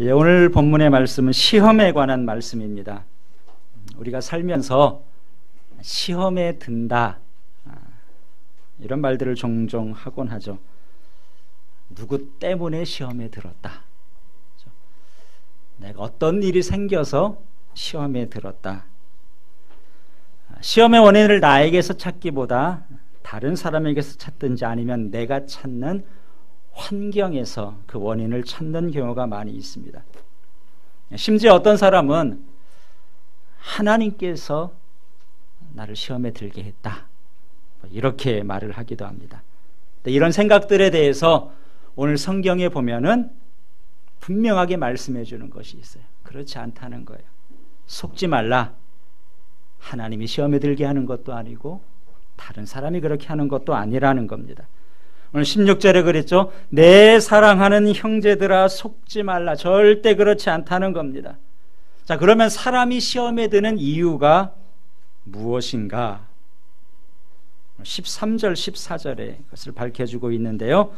예, 오늘 본문의 말씀은 시험에 관한 말씀입니다. 우리가 살면서 시험에 든다, 이런 말들을 종종 하곤 하죠. 누구 때문에 시험에 들었다. 내가 어떤 일이 생겨서 시험에 들었다. 시험의 원인을 나에게서 찾기보다 다른 사람에게서 찾든지 아니면 내가 찾는 환경에서 그 원인을 찾는 경우가 많이 있습니다. 심지어 어떤 사람은 하나님께서 나를 시험에 들게 했다, 이렇게 말을 하기도 합니다. 이런 생각들에 대해서 오늘 성경에 보면은 분명하게 말씀해 주는 것이 있어요. 그렇지 않다는 거예요. 속지 말라. 하나님이 시험에 들게 하는 것도 아니고 다른 사람이 그렇게 하는 것도 아니라는 겁니다. 오늘 16절에 그랬죠. 내 사랑하는 형제들아 속지 말라. 절대 그렇지 않다는 겁니다. 자, 그러면 사람이 시험에 드는 이유가 무엇인가? 13절 14절에 그것을 밝혀주고 있는데요,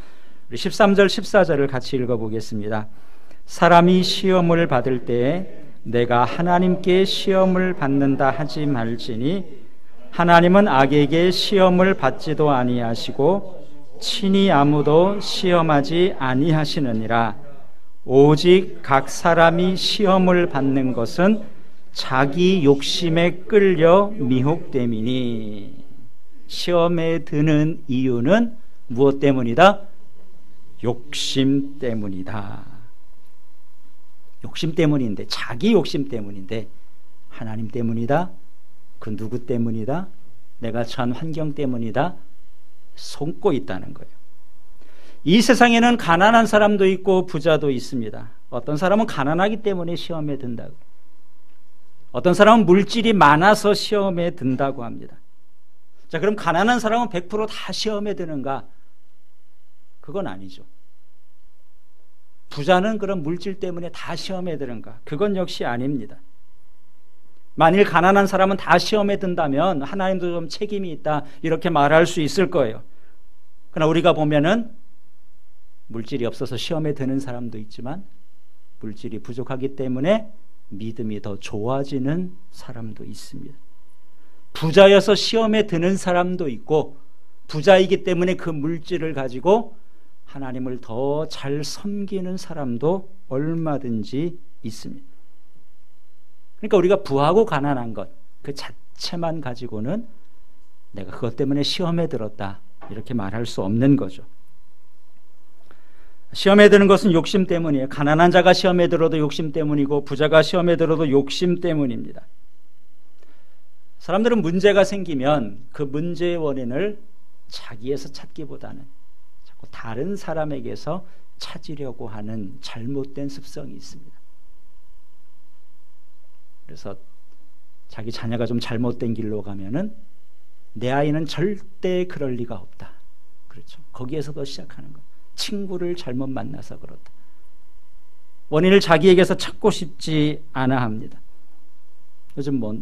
우리 13절 14절을 같이 읽어보겠습니다. 사람이 시험을 받을 때에 내가 하나님께 시험을 받는다 하지 말지니 하나님은 악에게 시험을 받지도 아니하시고 친히 아무도 시험하지 아니하시느니라. 오직 각 사람이 시험을 받는 것은 자기 욕심에 끌려 미혹됨이니. 시험에 드는 이유는 무엇 때문이다? 욕심 때문이다. 욕심 때문인데, 자기 욕심 때문인데 하나님 때문이다? 그 누구 때문이다? 내가 처한 환경 때문이다? 속고 있다는 거예요. 이 세상에는 가난한 사람도 있고 부자도 있습니다. 어떤 사람은 가난하기 때문에 시험에 든다고, 어떤 사람은 물질이 많아서 시험에 든다고 합니다. 자, 그럼 가난한 사람은 100% 다 시험에 드는가? 그건 아니죠. 부자는 그런 물질 때문에 다 시험에 드는가? 그건 역시 아닙니다. 만일 가난한 사람은 다 시험에 든다면 하나님도 좀 책임이 있다, 이렇게 말할 수 있을 거예요. 그러나 우리가 보면은 물질이 없어서 시험에 드는 사람도 있지만 물질이 부족하기 때문에 믿음이 더 좋아지는 사람도 있습니다. 부자여서 시험에 드는 사람도 있고 부자이기 때문에 그 물질을 가지고 하나님을 더 잘 섬기는 사람도 얼마든지 있습니다. 그러니까 우리가 부하고 가난한 것, 그 자체만 가지고는 내가 그것 때문에 시험에 들었다, 이렇게 말할 수 없는 거죠. 시험에 드는 것은 욕심 때문이에요. 가난한 자가 시험에 들어도 욕심 때문이고 부자가 시험에 들어도 욕심 때문입니다. 사람들은 문제가 생기면 그 문제의 원인을 자기에서 찾기보다는 자꾸 다른 사람에게서 찾으려고 하는 잘못된 습성이 있습니다. 그래서 자기 자녀가 좀 잘못된 길로 가면은 내 아이는 절대 그럴 리가 없다. 그렇죠. 거기에서도 시작하는 거예요. 친구를 잘못 만나서 그렇다. 원인을 자기에게서 찾고 싶지 않아 합니다. 요즘 뭐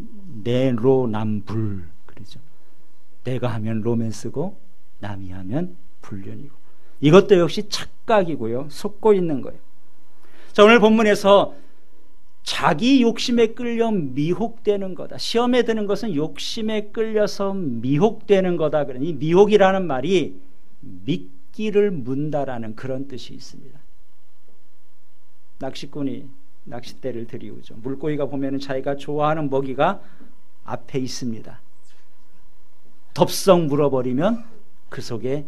내로남불 그러죠. 내가 하면 로맨스고 남이 하면 불륜이고, 이것도 역시 착각이고요, 속고 있는 거예요. 자, 오늘 본문에서 자기 욕심에 끌려 미혹되는 거다. 시험에 드는 것은 욕심에 끌려서 미혹되는 거다. 그러니 미혹이라는 말이 미끼를 문다라는 그런 뜻이 있습니다. 낚시꾼이 낚싯대를 들이우죠. 물고기가 보면은 자기가 좋아하는 먹이가 앞에 있습니다. 덥석 물어버리면 그 속에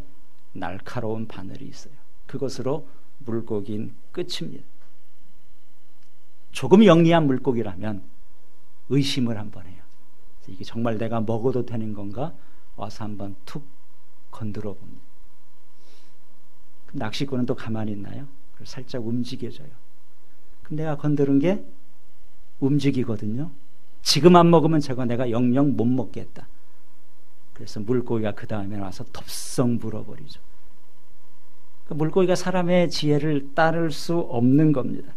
날카로운 바늘이 있어요. 그것으로 물고기는 끝입니다. 조금 영리한 물고기라면 의심을 한번 해요. 이게 정말 내가 먹어도 되는 건가? 와서 한번 툭 건드려 봅니다. 낚시꾼은 또 가만히 있나요? 살짝 움직여줘요. 그럼 내가 건드린 게 움직이거든요. 지금 안 먹으면 저거 내가 영영 못 먹겠다. 그래서 물고기가 그 다음에 와서 덥석 물어버리죠. 물고기가 사람의 지혜를 따를 수 없는 겁니다.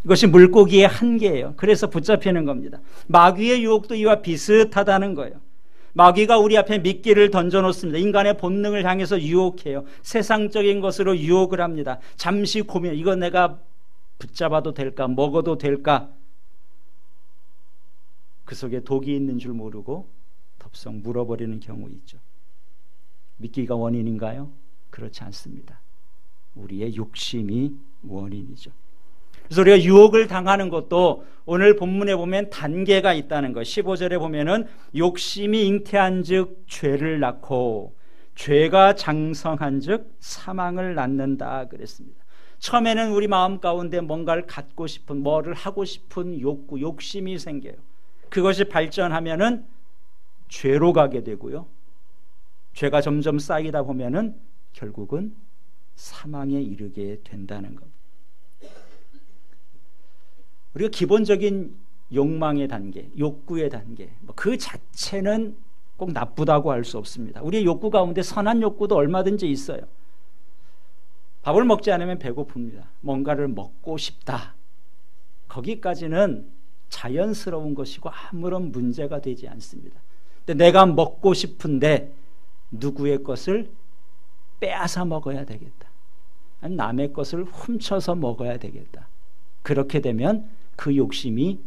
이것이 물고기의 한계예요. 그래서 붙잡히는 겁니다. 마귀의 유혹도 이와 비슷하다는 거예요. 마귀가 우리 앞에 미끼를 던져놓습니다. 인간의 본능을 향해서 유혹해요. 세상적인 것으로 유혹을 합니다. 잠시 고민, 이거 내가 붙잡아도 될까? 먹어도 될까? 그 속에 독이 있는 줄 모르고 덥석 물어버리는 경우 있죠. 미끼가 원인인가요? 그렇지 않습니다. 우리의 욕심이 원인이죠. 그래서 우리가 유혹을 당하는 것도 오늘 본문에 보면 단계가 있다는 것. 15절에 보면은 욕심이 잉태한 즉 죄를 낳고 죄가 장성한 즉 사망을 낳는다 그랬습니다. 처음에는 우리 마음 가운데 뭔가를 갖고 싶은, 뭐를 하고 싶은 욕구, 욕심이 생겨요. 그것이 발전하면은 죄로 가게 되고요. 죄가 점점 쌓이다 보면은 결국은 사망에 이르게 된다는 겁니다. 우리가 기본적인 욕망의 단계, 욕구의 단계, 그 자체는 꼭 나쁘다고 할 수 없습니다. 우리의 욕구 가운데 선한 욕구도 얼마든지 있어요. 밥을 먹지 않으면 배고픕니다. 뭔가를 먹고 싶다. 거기까지는 자연스러운 것이고 아무런 문제가 되지 않습니다. 근데 내가 먹고 싶은데 누구의 것을 빼앗아 먹어야 되겠다. 아니 남의 것을 훔쳐서 먹어야 되겠다. 그렇게 되면 그 욕심이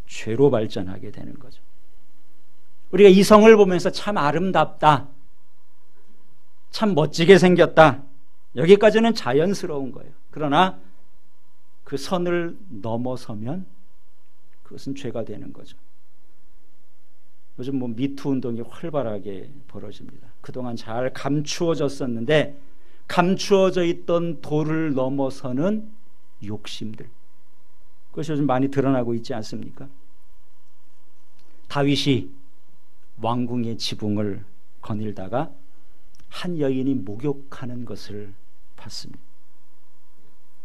죄로 발전하게 되는 거죠. 우리가 이성을 보면서 참 아름답다, 참 멋지게 생겼다, 여기까지는 자연스러운 거예요. 그러나 그 선을 넘어서면 그것은 죄가 되는 거죠. 요즘 미투 운동이 활발하게 벌어집니다. 그동안 잘 감추어졌었는데 감추어져 있던 도를 넘어서는 욕심들, 그것이 요즘 많이 드러나고 있지 않습니까? 다윗이 왕궁의 지붕을 거닐다가 한 여인이 목욕하는 것을 봤습니다.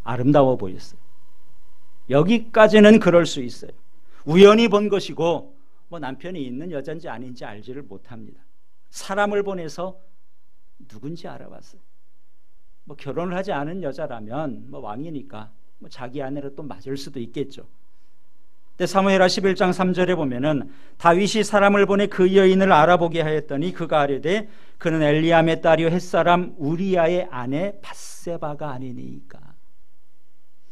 아름다워 보였어요. 여기까지는 그럴 수 있어요. 우연히 본 것이고 남편이 있는 여자인지 아닌지 알지를 못합니다. 사람을 보내서 누군지 알아봤어요. 결혼을 하지 않은 여자라면 왕이니까 자기 아내로 또 맞을 수도 있겠죠. 근데 사무엘하 11장 3절에 보면은 다윗이 사람을 보내 그 여인을 알아보게 하였더니 그가 아뢰되 그는 엘리암의 딸이요 햇사람 우리아의 아내 밧세바가 아니니까.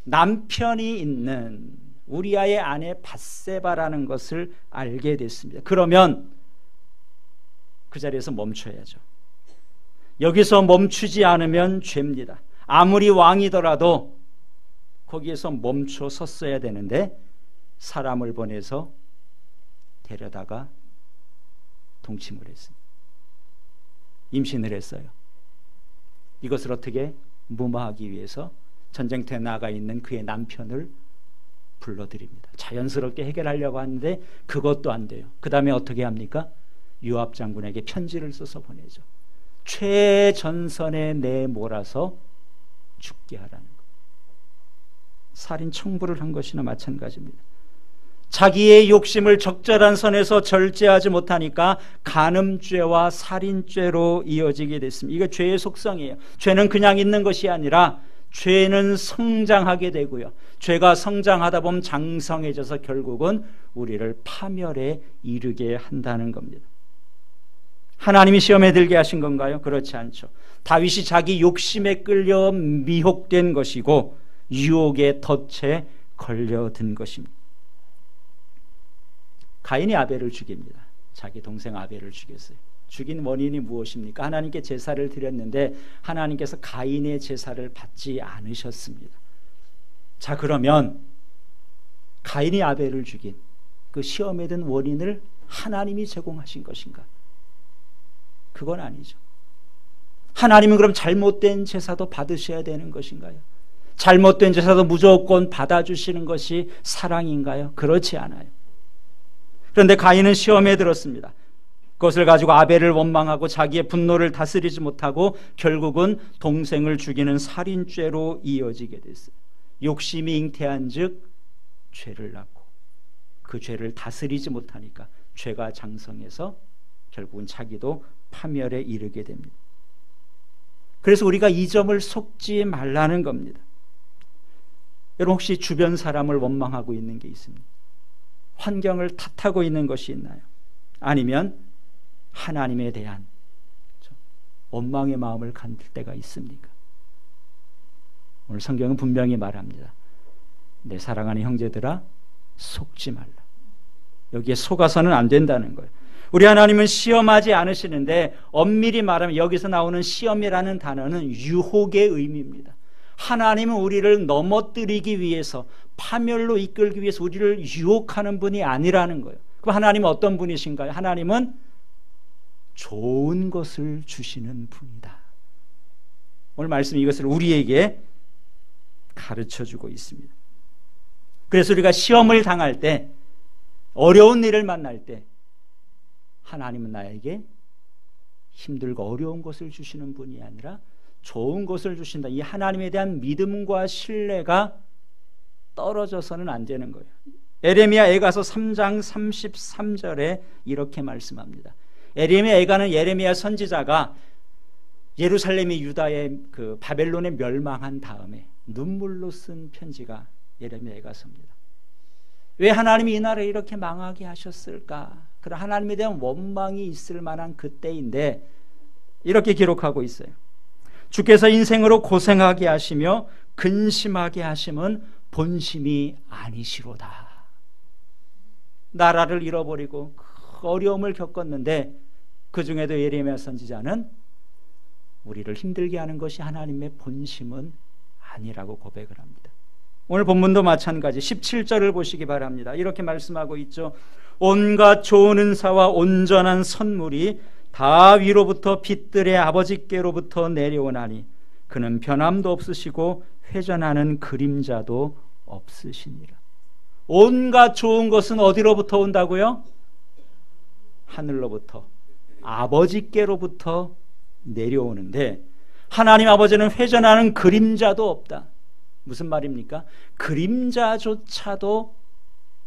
남편이 있는 우리아의 아내 밧세바라는 것을 알게 됐습니다. 그러면 그 자리에서 멈춰야죠. 여기서 멈추지 않으면 죄입니다. 아무리 왕이더라도 거기에서 멈춰 섰어야 되는데 사람을 보내서 데려다가 동침을 했습니다. 임신을 했어요. 이것을 어떻게 무마하기 위해서 전쟁터에 나가 있는 그의 남편을 불러들입니다. 자연스럽게 해결하려고 하는데 그것도 안 돼요. 그 다음에 어떻게 합니까? 요압 장군에게 편지를 써서 보내죠. 최전선에 내몰아서 죽게 하라는 것. 살인 청부를 한 것이나 마찬가지입니다. 자기의 욕심을 적절한 선에서 절제하지 못하니까 간음죄와 살인죄로 이어지게 됐습니다. 이게 죄의 속성이에요. 죄는 그냥 있는 것이 아니라 죄는 성장하게 되고요. 죄가 성장하다 보면 장성해져서 결국은 우리를 파멸에 이르게 한다는 겁니다. 하나님이 시험에 들게 하신 건가요? 그렇지 않죠. 다윗이 자기 욕심에 끌려 미혹된 것이고 유혹의 덫에 걸려든 것입니다. 가인이 아벨을 죽입니다. 자기 동생 아벨을 죽였어요. 죽인 원인이 무엇입니까? 하나님께 제사를 드렸는데 하나님께서 가인의 제사를 받지 않으셨습니다. 자, 그러면 가인이 아벨을 죽인 그 시험에 든 원인을 하나님이 제공하신 것인가? 그건 아니죠. 하나님은 그럼 잘못된 제사도 받으셔야 되는 것인가요? 잘못된 제사도 무조건 받아주시는 것이 사랑인가요? 그렇지 않아요. 그런데 가인은 시험에 들었습니다. 그것을 가지고 아벨을 원망하고 자기의 분노를 다스리지 못하고 결국은 동생을 죽이는 살인죄로 이어지게 됐어요. 욕심이 잉태한 즉 죄를 낳고 그 죄를 다스리지 못하니까 죄가 장성해서 결국은 자기도 파멸에 이르게 됩니다. 그래서 우리가 이 점을 속지 말라는 겁니다. 여러분 혹시 주변 사람을 원망하고 있는 게 있습니까? 환경을 탓하고 있는 것이 있나요? 아니면 하나님에 대한 원망의 마음을 갖을 때가 있습니까? 오늘 성경은 분명히 말합니다. 내 사랑하는 형제들아, 속지 말라. 여기에 속아서는 안 된다는 거예요. 우리 하나님은 시험하지 않으시는데, 엄밀히 말하면 여기서 나오는 시험이라는 단어는 유혹의 의미입니다. 하나님은 우리를 넘어뜨리기 위해서, 파멸로 이끌기 위해서 우리를 유혹하는 분이 아니라는 거예요. 그럼 하나님은 어떤 분이신가요? 하나님은 좋은 것을 주시는 분이다. 오늘 말씀 이것을 우리에게 가르쳐주고 있습니다. 그래서 우리가 시험을 당할 때, 어려운 일을 만날 때, 하나님은 나에게 힘들고 어려운 것을 주시는 분이 아니라 좋은 것을 주신다. 이 하나님에 대한 믿음과 신뢰가 떨어져서는 안 되는 거예요. 에레미야 애가서 3장 33절에 이렇게 말씀합니다. 에레미야 애가는 예레미야 선지자가 예루살렘이 유다의 그 바벨론에 멸망한 다음에 눈물로 쓴 편지가 예레미야 애가서입니다. 왜 하나님이 이 나라를 이렇게 망하게 하셨을까? 그런 하나님에 대한 원망이 있을 만한 그때인데 이렇게 기록하고 있어요. 주께서 인생으로 고생하게 하시며 근심하게 하심은 본심이 아니시로다. 나라를 잃어버리고 그 어려움을 겪었는데 그 중에도 예레미야 선지자는 우리를 힘들게 하는 것이 하나님의 본심은 아니라고 고백을 합니다. 오늘 본문도 마찬가지 17절을 보시기 바랍니다. 이렇게 말씀하고 있죠. 온갖 좋은 은사와 온전한 선물이 다 위로부터 빛들의 아버지께로부터 내려오나니 그는 변함도 없으시고 회전하는 그림자도 없으시니라. 온갖 좋은 것은 어디로부터 온다고요? 하늘로부터, 아버지께로부터 내려오는데 하나님 아버지는 회전하는 그림자도 없다. 무슨 말입니까? 그림자조차도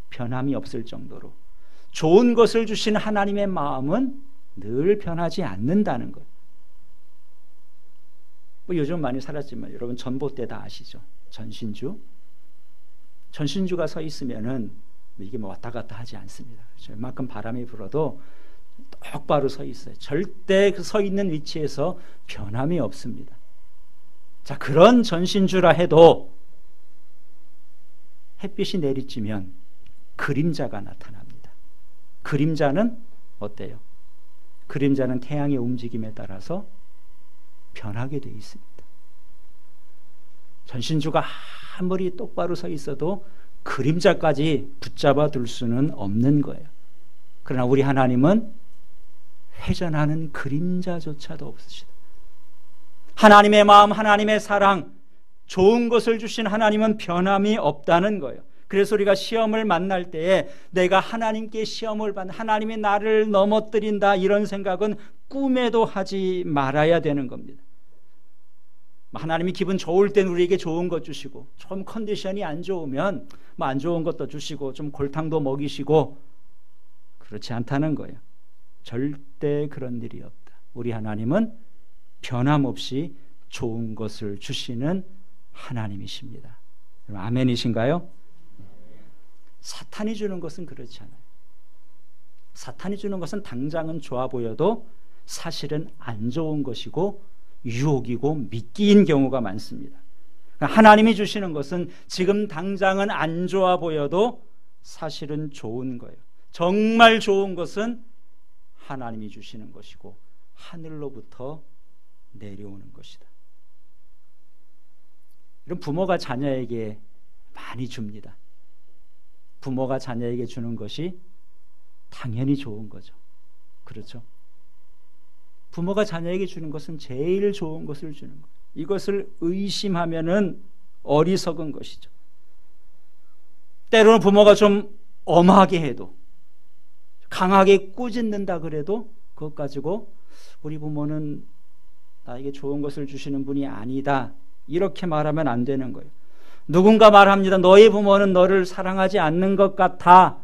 변함이 없을 정도로 좋은 것을 주신 하나님의 마음은 늘 변하지 않는다는 거예요. 뭐 요즘 많이 살았지만 여러분 전봇대 다 아시죠? 전신주가 서 있으면은 이게 뭐 왔다 갔다 하지 않습니다. 그렇죠? 웬만큼 바람이 불어도 똑바로 서 있어요. 절대 그 서 있는 위치에서 변함이 없습니다. 자, 그런 전신주라 해도 햇빛이 내리쬐면 그림자가 나타납니다. 그림자는 어때요? 그림자는 태양의 움직임에 따라서 변하게 되어 있습니다. 전신주가 아무리 똑바로 서 있어도 그림자까지 붙잡아 둘 수는 없는 거예요. 그러나 우리 하나님은 회전하는 그림자조차도 없으시다. 하나님의 마음, 하나님의 사랑, 좋은 것을 주신 하나님은 변함이 없다는 거예요. 그래서 우리가 시험을 만날 때에 내가 하나님께 시험을 받는, 하나님이 나를 넘어뜨린다, 이런 생각은 꿈에도 하지 말아야 되는 겁니다. 하나님이 기분 좋을 땐 우리에게 좋은 것 주시고, 좀 컨디션이 안 좋으면 안 좋은 것도 주시고, 좀 골탕도 먹이시고, 그렇지 않다는 거예요. 절대 그런 일이 없다. 우리 하나님은 변함없이 좋은 것을 주시는 하나님이십니다. 아멘이신가요? 사탄이 주는 것은 그렇지 않아요. 사탄이 주는 것은 당장은 좋아 보여도 사실은 안 좋은 것이고 유혹이고 미끼인 경우가 많습니다. 하나님이 주시는 것은 지금 당장은 안 좋아 보여도 사실은 좋은 거예요. 정말 좋은 것은 하나님이 주시는 것이고 하늘로부터 내려오는 것이다. 이런 부모가 자녀에게 많이 줍니다. 부모가 자녀에게 주는 것이 당연히 좋은 거죠. 그렇죠? 부모가 자녀에게 주는 것은 제일 좋은 것을 주는 거예요. 이것을 의심하면은 어리석은 것이죠. 때로는 부모가 좀 엄하게 해도, 강하게 꾸짖는다 그래도 그것 가지고 우리 부모는 나에게 좋은 것을 주시는 분이 아니다, 이렇게 말하면 안 되는 거예요. 누군가 말합니다. 너의 부모는 너를 사랑하지 않는 것 같아.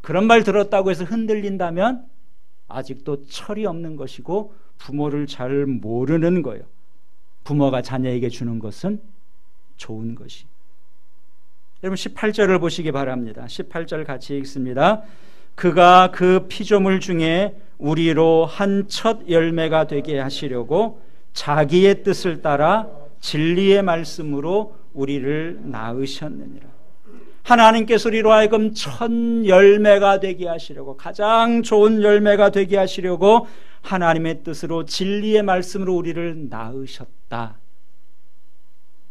그런 말 들었다고 해서 흔들린다면 아직도 철이 없는 것이고 부모를 잘 모르는 거예요. 부모가 자녀에게 주는 것은 좋은 것이. 여러분 18절을 보시기 바랍니다. 18절 같이 읽습니다. 그가 그 피조물 중에 우리로 한 첫 열매가 되게 하시려고 자기의 뜻을 따라 진리의 말씀으로 우리를 낳으셨느니라. 하나님께서 우리로 하여금 첫 열매가 되게 하시려고, 가장 좋은 열매가 되게 하시려고 하나님의 뜻으로 진리의 말씀으로 우리를 낳으셨다.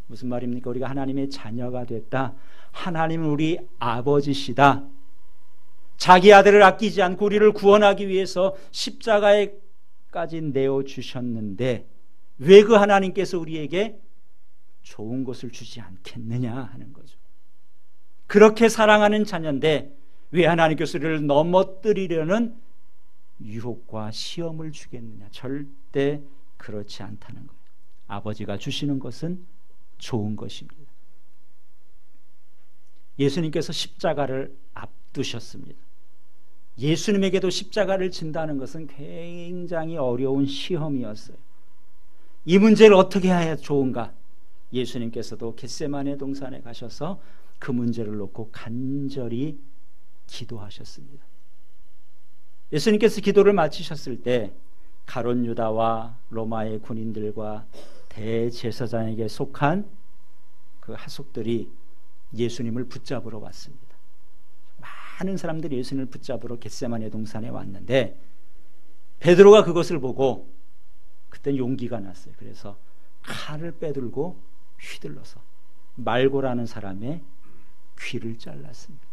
무슨 말입니까? 우리가 하나님의 자녀가 됐다. 하나님은 우리 아버지시다. 자기 아들을 아끼지 않고 우리를 구원하기 위해서 십자가에까지 내어주셨는데 왜 그 하나님께서 우리에게 좋은 것을 주지 않겠느냐 하는 거죠. 그렇게 사랑하는 자녀인데 왜 하나님께서 우리를 넘어뜨리려는 유혹과 시험을 주겠느냐? 절대 그렇지 않다는 거예요. 아버지가 주시는 것은 좋은 것입니다. 예수님께서 십자가를 앞두셨습니다. 예수님에게도 십자가를 진다는 것은 굉장히 어려운 시험이었어요. 이 문제를 어떻게 해야 좋은가? 예수님께서도 겟세마네 동산에 가셔서 그 문제를 놓고 간절히 기도하셨습니다. 예수님께서 기도를 마치셨을 때 가룟 유다와 로마의 군인들과 대제사장에게 속한 그 하속들이 예수님을 붙잡으러 왔습니다. 많은 사람들이 예수님을 붙잡으러 겟세마네 동산에 왔는데 베드로가 그것을 보고 그때 용기가 났어요. 그래서 칼을 빼들고 휘둘러서 말고라는 사람의 귀를 잘랐습니다.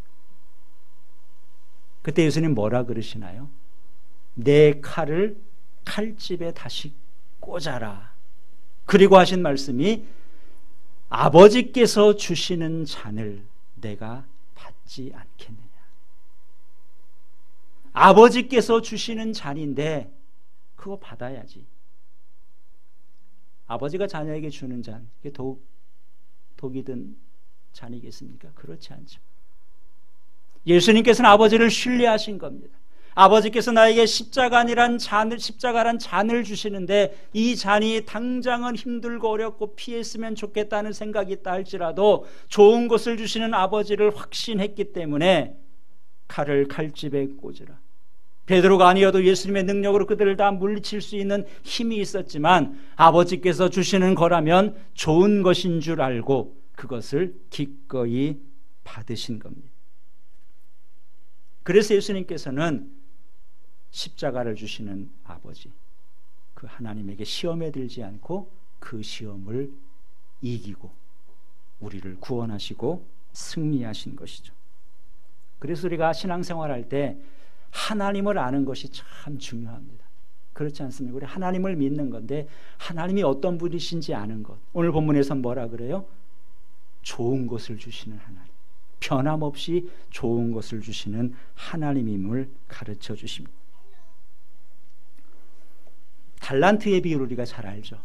그때 예수님 뭐라 그러시나요? 내 칼을 칼집에 다시 꽂아라. 그리고 하신 말씀이 아버지께서 주시는 잔을 내가 받지 않겠느냐. 아버지께서 주시는 잔인데 그거 받아야지. 아버지가 자녀에게 주는 잔, 이게 독이 든 잔이겠습니까? 그렇지 않죠. 예수님께서는 아버지를 신뢰하신 겁니다. 아버지께서 나에게 십자가란 잔을 주시는데 이 잔이 당장은 힘들고 어렵고 피했으면 좋겠다는 생각이 있다 할지라도 좋은 것을 주시는 아버지를 확신했기 때문에 칼을 칼집에 꽂으라. 베드로가 아니어도 예수님의 능력으로 그들을 다 물리칠 수 있는 힘이 있었지만 아버지께서 주시는 거라면 좋은 것인 줄 알고 그것을 기꺼이 받으신 겁니다. 그래서 예수님께서는 십자가를 주시는 아버지, 그 하나님에게 시험에 들지 않고 그 시험을 이기고 우리를 구원하시고 승리하신 것이죠. 그래서 우리가 신앙생활할 때 하나님을 아는 것이 참 중요합니다. 그렇지 않습니까? 우리 하나님을 믿는 건데 하나님이 어떤 분이신지 아는 것. 오늘 본문에서는 뭐라 그래요? 좋은 것을 주시는 하나님, 변함없이 좋은 것을 주시는 하나님임을 가르쳐 주십니다. 달란트의 비유를 우리가 잘 알죠.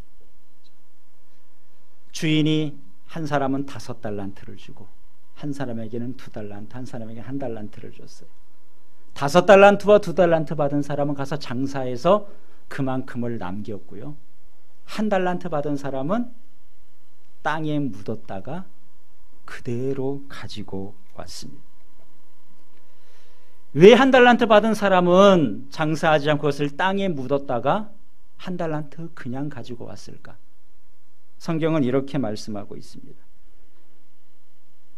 주인이 한 사람은 5달란트를 주고 한 사람에게는 2달란트, 한 사람에게 1달란트를 줬어요. 5달란트와 2달란트 받은 사람은 가서 장사해서 그만큼을 남겼고요. 1달란트 받은 사람은 땅에 묻었다가 그대로 가지고 왔습니다. 왜 1달란트 받은 사람은 장사하지 않고 그것을 땅에 묻었다가 1달란트 그냥 가지고 왔을까? 성경은 이렇게 말씀하고 있습니다.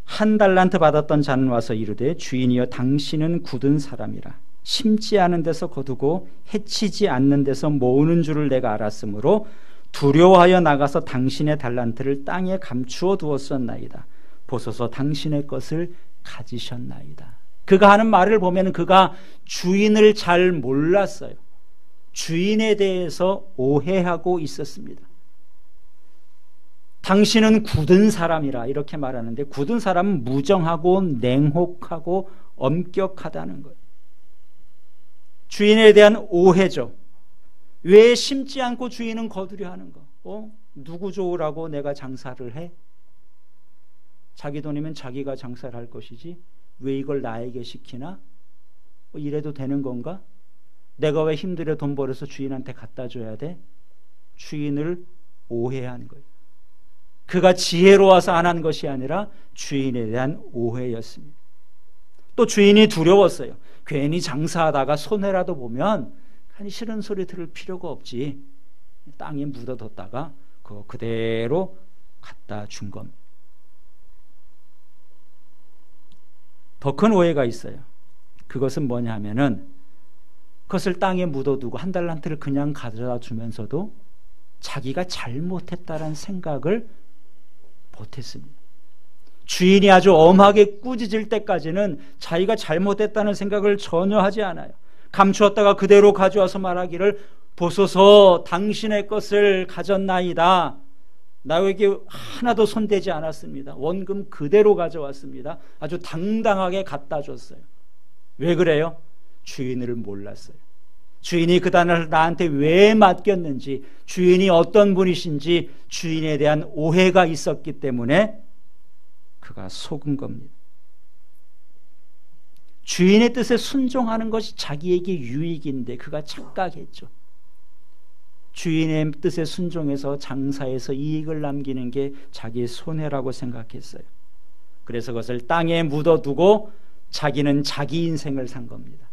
1달란트 받았던 자는 와서 이르되 주인이여 당신은 굳은 사람이라 심지 않은 데서 거두고 해치지 않는 데서 모으는 줄을 내가 알았으므로 두려워하여 나가서 당신의 달란트를 땅에 감추어 두었었나이다. 보소서 당신의 것을 가지셨나이다. 그가 하는 말을 보면 그가 주인을 잘 몰랐어요. 주인에 대해서 오해하고 있었습니다. 당신은 굳은 사람이라 이렇게 말하는데 굳은 사람은 무정하고 냉혹하고 엄격하다는 거예요. 주인에 대한 오해죠. 왜 심지 않고 주인은 거두려 하는 거? 누구 좋으라고 내가 장사를 해? 자기 돈이면 자기가 장사를 할 것이지 왜 이걸 나에게 시키나? 이래도 되는 건가? 내가 왜 힘들어 돈 벌어서 주인한테 갖다 줘야 돼? 주인을 오해한 거예요. 그가 지혜로워서 안 한 것이 아니라 주인에 대한 오해였습니다. 또 주인이 두려웠어요. 괜히 장사하다가 손해라도 보면 괜히 싫은 소리 들을 필요가 없지. 땅에 묻어뒀다가 그거 그대로 갖다 준 겁니다. 더 큰 오해가 있어요. 그것은 뭐냐 하면은 그것을 땅에 묻어두고 한 달란트를 그냥 가져다 주면서도 자기가 잘못했다는 생각을 못했습니다. 주인이 아주 엄하게 꾸짖을 때까지는 자기가 잘못했다는 생각을 전혀 하지 않아요. 감추었다가 그대로 가져와서 말하기를 보소서 당신의 것을 가졌나이다. 나에게 하나도 손대지 않았습니다. 원금 그대로 가져왔습니다. 아주 당당하게 갖다 줬어요. 왜 그래요? 주인을 몰랐어요. 주인이 그 단어를 나한테 왜 맡겼는지, 주인이 어떤 분이신지 주인에 대한 오해가 있었기 때문에 그가 속은 겁니다. 주인의 뜻에 순종하는 것이 자기에게 유익인데 그가 착각했죠. 주인의 뜻에 순종해서 장사해서 이익을 남기는 게 자기의 손해라고 생각했어요. 그래서 그것을 땅에 묻어두고 자기는 자기 인생을 산 겁니다.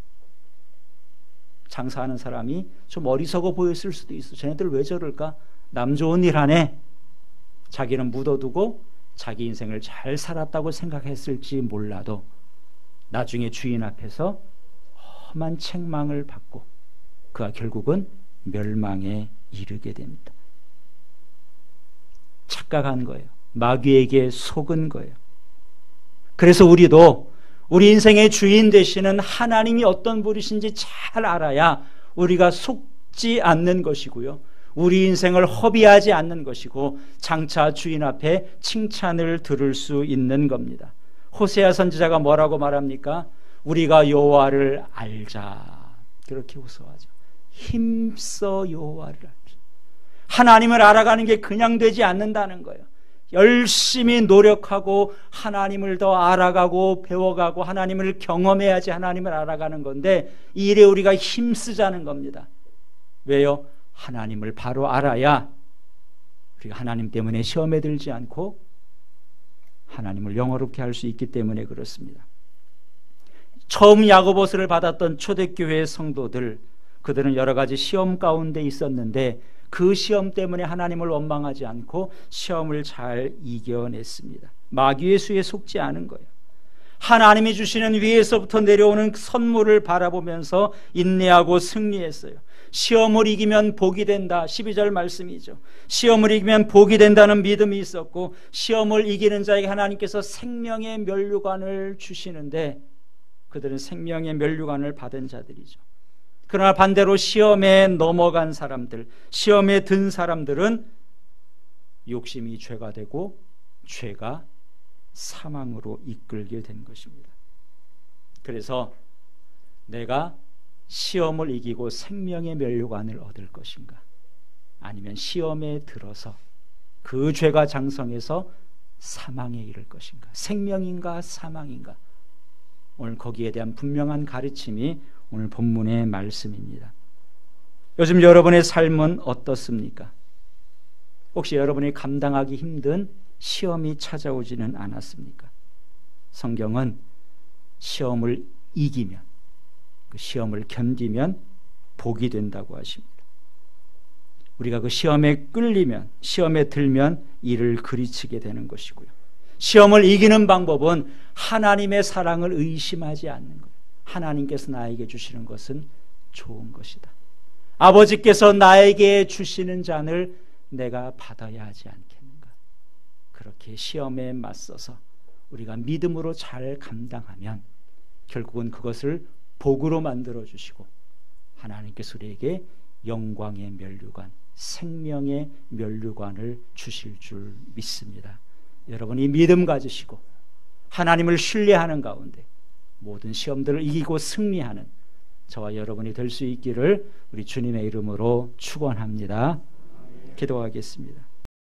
장사하는 사람이 좀 어리석어 보였을 수도 있어. 쟤네들 왜 저럴까? 남 좋은 일 하네. 자기는 묻어두고 자기 인생을 잘 살았다고 생각했을지 몰라도 나중에 주인 앞에서 험한 책망을 받고 그가 결국은 멸망에 이르게 됩니다. 착각한 거예요. 마귀에게 속은 거예요. 그래서 우리도 우리 인생의 주인 되시는 하나님이 어떤 분이신지 잘 알아야 우리가 속지 않는 것이고요. 우리 인생을 허비하지 않는 것이고 장차 주인 앞에 칭찬을 들을 수 있는 겁니다. 호세아 선지자가 뭐라고 말합니까? 우리가 여호와를 알자. 그렇게 호소하죠. 힘써 여호와를 알자. 하나님을 알아가는 게 그냥 되지 않는다는 거예요. 열심히 노력하고 하나님을 더 알아가고 배워가고 하나님을 경험해야지 하나님을 알아가는 건데 이 일에 우리가 힘쓰자는 겁니다. 왜요? 하나님을 바로 알아야 우리가 하나님 때문에 시험에 들지 않고 하나님을 영화롭게 할 수 있기 때문에 그렇습니다. 처음 야고보서를 받았던 초대교회의 성도들, 그들은 여러 가지 시험 가운데 있었는데 그 시험 때문에 하나님을 원망하지 않고 시험을 잘 이겨냈습니다. 마귀의 수에 속지 않은 거예요. 하나님이 주시는 위에서부터 내려오는 선물을 바라보면서 인내하고 승리했어요. 시험을 이기면 복이 된다. 12절 말씀이죠. 시험을 이기면 복이 된다는 믿음이 있었고 시험을 이기는 자에게 하나님께서 생명의 면류관을 주시는데 그들은 생명의 면류관을 받은 자들이죠. 그러나 반대로 시험에 넘어간 사람들, 시험에 든 사람들은 욕심이 죄가 되고 죄가 사망으로 이끌게 된 것입니다. 그래서 내가 시험을 이기고 생명의 면류관을 얻을 것인가? 아니면 시험에 들어서 그 죄가 장성해서 사망에 이를 것인가? 생명인가 사망인가? 오늘 거기에 대한 분명한 가르침이 오늘 본문의 말씀입니다. 요즘 여러분의 삶은 어떻습니까? 혹시 여러분이 감당하기 힘든 시험이 찾아오지는 않았습니까? 성경은 시험을 이기면, 그 시험을 견디면 복이 된다고 하십니다. 우리가 그 시험에 끌리면, 시험에 들면 이를 그리치게 되는 것이고요. 시험을 이기는 방법은 하나님의 사랑을 의심하지 않는 거예요. 하나님께서 나에게 주시는 것은 좋은 것이다. 아버지께서 나에게 주시는 잔을 내가 받아야 하지 않겠는가? 그렇게 시험에 맞서서 우리가 믿음으로 잘 감당하면 결국은 그것을 복으로 만들어 주시고 하나님께서 우리에게 영광의 면류관, 생명의 면류관을 주실 줄 믿습니다. 여러분이 믿음 가지시고 하나님을 신뢰하는 가운데 모든 시험들을 이기고 승리하는 저와 여러분이 될 수 있기를 우리 주님의 이름으로 축원합니다. 기도하겠습니다.